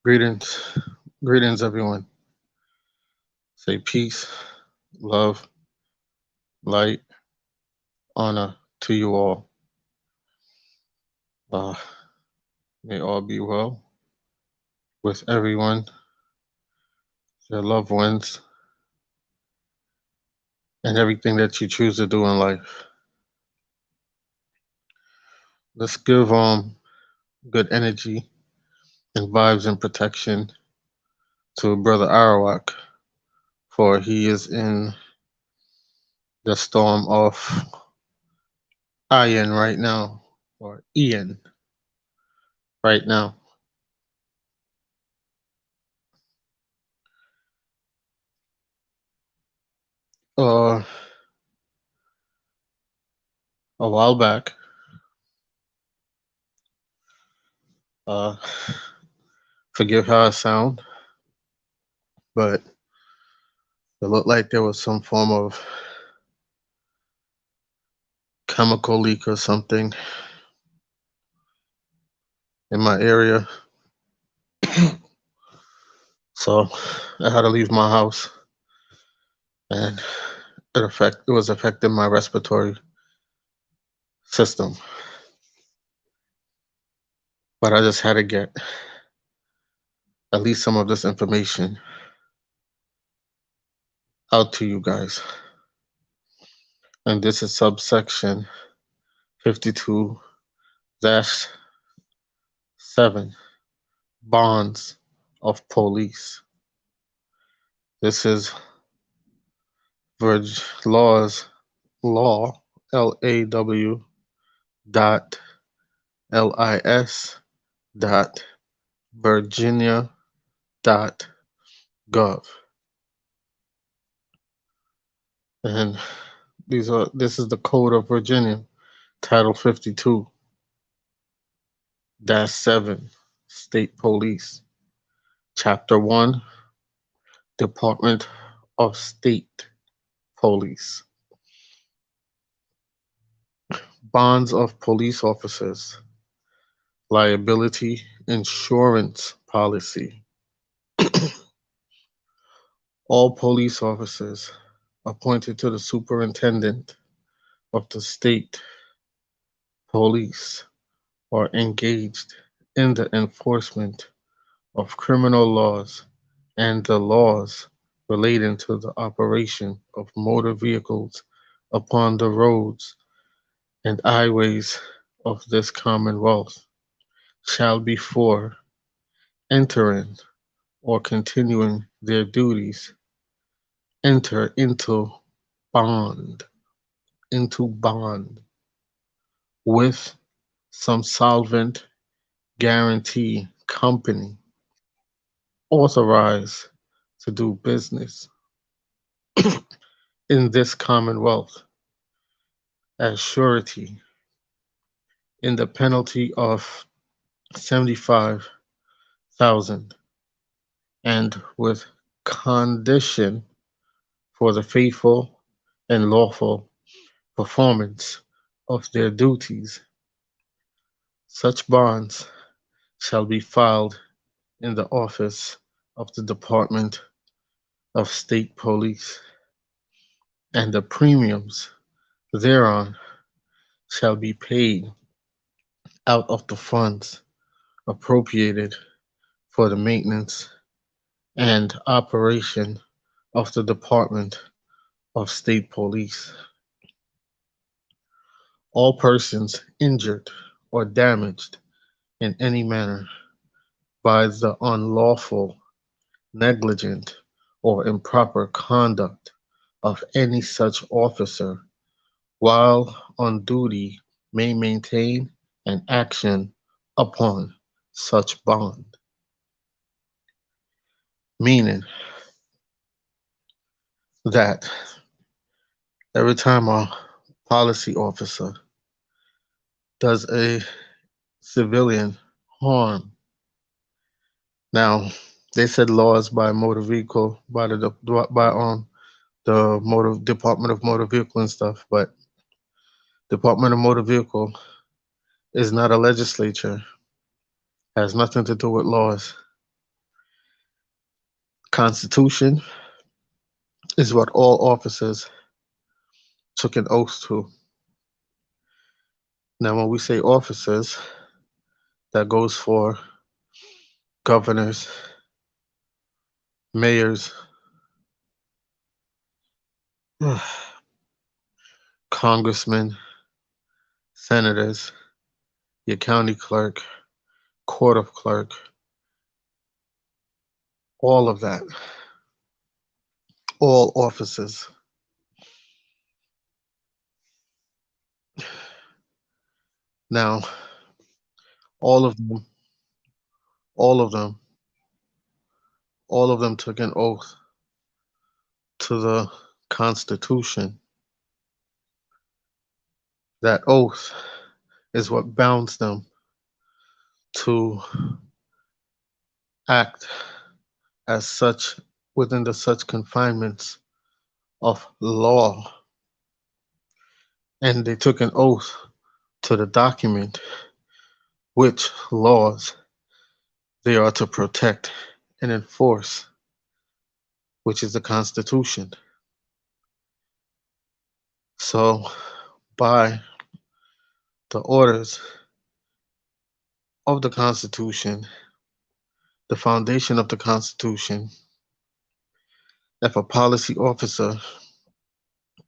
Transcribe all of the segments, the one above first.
Greetings, greetings, everyone. Say peace, love, light, honor to you all. Uh, may all be well with everyone, your loved ones, and everything that you choose to do in life. Let's give good energy and vibes and protection to Brother Arawak, for he is in the storm of Ian right now, or Ian right now. Uh, a while back, uh, forgive how I sound, but it looked like there was some form of chemical leak or something in my area. So I had to leave my house, and it was affecting my respiratory system. But I just had to get at least some of this information out to you guys. And this is subsection 52-7, bonds of police. This is Laws Law LAW dot LIS dot Virginia dot gov. And this is the Code of Virginia, Title 52-7, State Police, Chapter 1, Department of State Police. Bonds of police officers, liability insurance policy. All police officers appointed to the superintendent of the state police are engaged in the enforcement of criminal laws and the laws relating to the operation of motor vehicles upon the roads and highways of this Commonwealth shall before entering or continuing their duties enter bond bond with some solvent guarantee company authorized to do business in this Commonwealth as surety in the penalty of 75,000 and with condition for the faithful and lawful performance of their duties. Such bonds shall be filed in the office of the Department of State Police, and the premiums thereon shall be paid out of the funds appropriated for the maintenance and operation of the Department of State Police. All persons injured or damaged in any manner by the unlawful, negligent, or improper conduct of any such officer while on duty may maintain an action upon such bond. Meaning that every time a policy officer does a civilian harm, now they said laws by motor vehicle by motor Department of Motor Vehicle and stuff, but Department of Motor Vehicle is not a legislature, has nothing to do with laws. Constitution is what all officers took an oath to. Now, when we say officers, that goes for governors, mayors, congressmen, senators, your county clerk, court of clerk, all of that, all officers. Now, all of them, all of them, all of them took an oath to the Constitution. That oath is what bounds them to act as such within the such confinements of law. And they took an oath to the document which laws they are to protect and enforce, which is the Constitution. So, by the orders of the Constitution, the foundation of the Constitution, if a policy officer,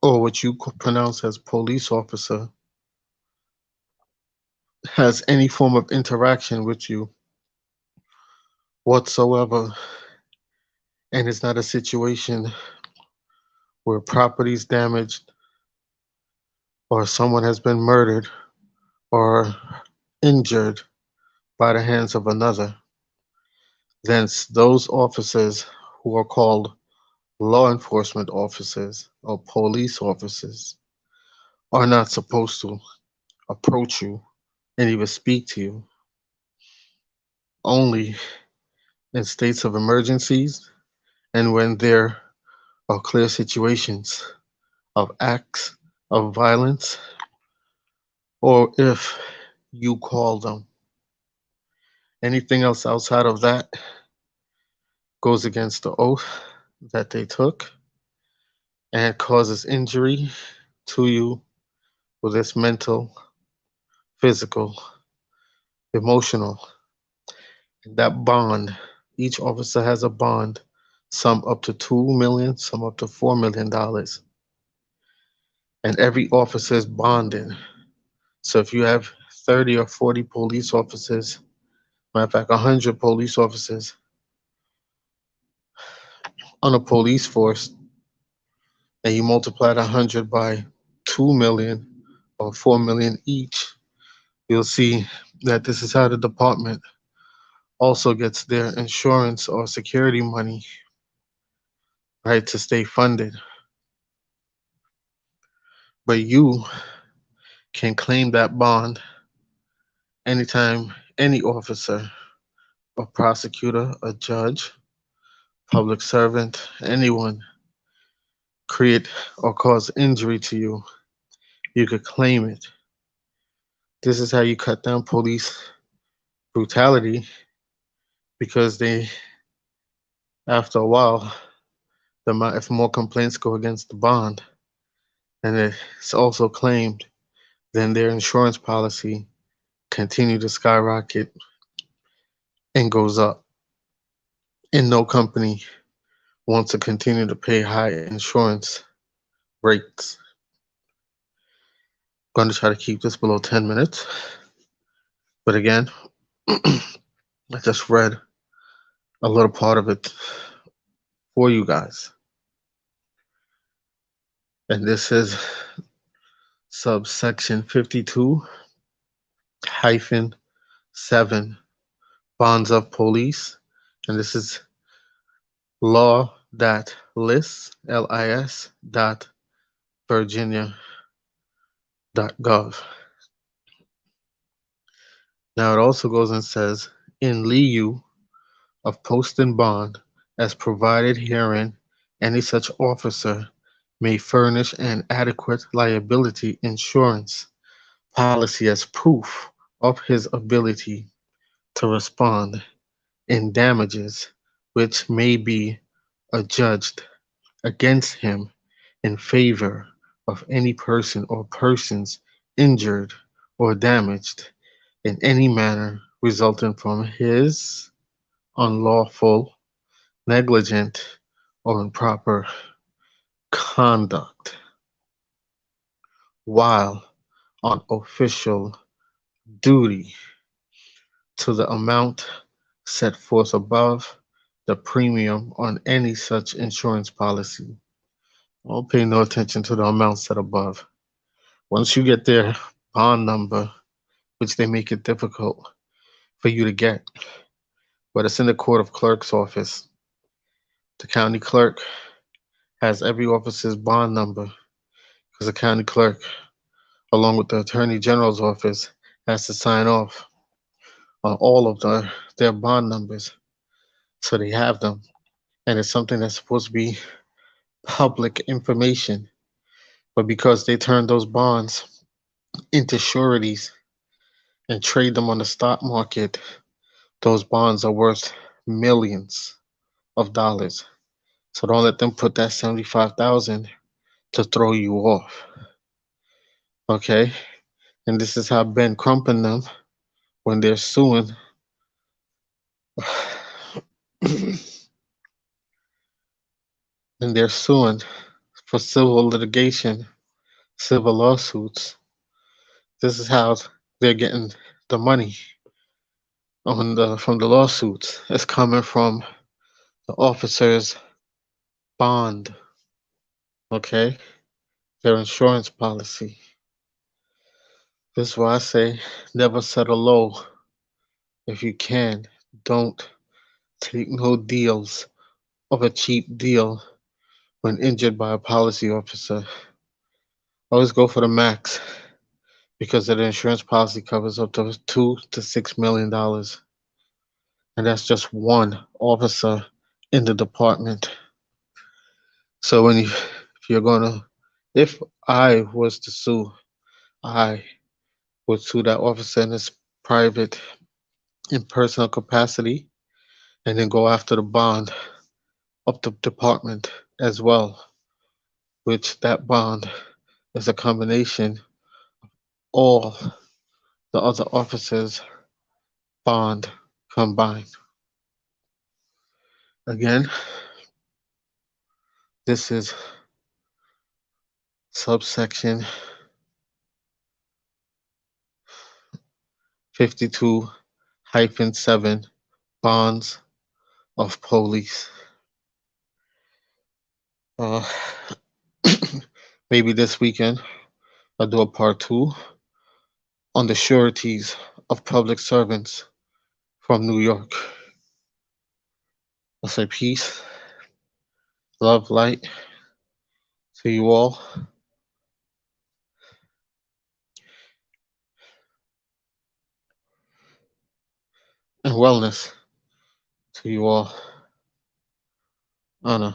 or what you could pronounce as police officer, has any form of interaction with you whatsoever, and it's not a situation where property is damaged or someone has been murdered or injured by the hands of another, then those officers who are called law enforcement officers or police officers are not supposed to approach you and even speak to you. Only in states of emergencies and when there are clear situations of acts of violence, or if you call them. Anything else outside of that goes against the oath that they took and causes injury to you, whether it's mental, physical, emotional. And that bond, each officer has a bond, some up to $2 million, some up to $4 million. And every officer is bonded. So if you have 30 or 40 police officers, matter of fact, 100 police officers on a police force, and you multiply the 100 by 2 million or 4 million each, you'll see that this is how the department also gets their insurance or security money, right, to stay funded. But you can claim that bond anytime any officer, a prosecutor, a judge, public servant, anyone create or cause injury to you, you could claim it. This is how you cut down police brutality, because they, after a while, if more complaints go against the bond and it's also claimed, then their insurance policy continue to skyrocket and goes up. And no company wants to continue to pay high insurance rates. I'm going to try to keep this below 10 minutes. But again, I just read a little part of it for you guys. And this is subsection 52 hyphen 7, bonds of police. And this is law dot lis, LIS dot Virginia.gov. Now it also goes and says, in lieu of post and bond, as provided herein, any such officer may furnish an adequate liability insurance policy as proof of his ability to respond in damages which may be adjudged against him in favor of any person or persons injured or damaged in any manner resulting from his unlawful, negligent, or improper conduct while on official duty to the amount set forth above, the premium on any such insurance policy. Don't pay no attention to the amount set above. Once you get their bond number, which they make it difficult for you to get, but it's in the court of clerk's office. The county clerk has every officer's bond number because the county clerk, along with the attorney general's office, has to sign off on all of their bond numbers. So they have them. And it's something that's supposed to be public information. But because they turn those bonds into sureties and trade them on the stock market, those bonds are worth millions of dollars. So don't let them put that 75,000 to throw you off. Okay? And this is how Ben Crump and them, when they're suing, and they're suing for civil litigation, civil lawsuits, this is how they're getting the money from the lawsuits. It's coming from the officer's bond, okay? Their insurance policy. This is why I say never settle low if you can. Don't take no deals of a cheap deal when injured by a policy officer. Always go for the max because the insurance policy covers up to $2 to $6 million, and that's just one officer in the department. So if you're gonna, if I was to sue, I would sue that officer in his private in personal capacity, and then go after the bond of the department as well, which that bond is a combination all the other officers' bond combined. Again, this is subsection 52-7 bonds of police. Uh, maybe this weekend I'll do a part two on the sureties of public servants from New York. I'll say peace, love, light to you all, and wellness to you all. Anna.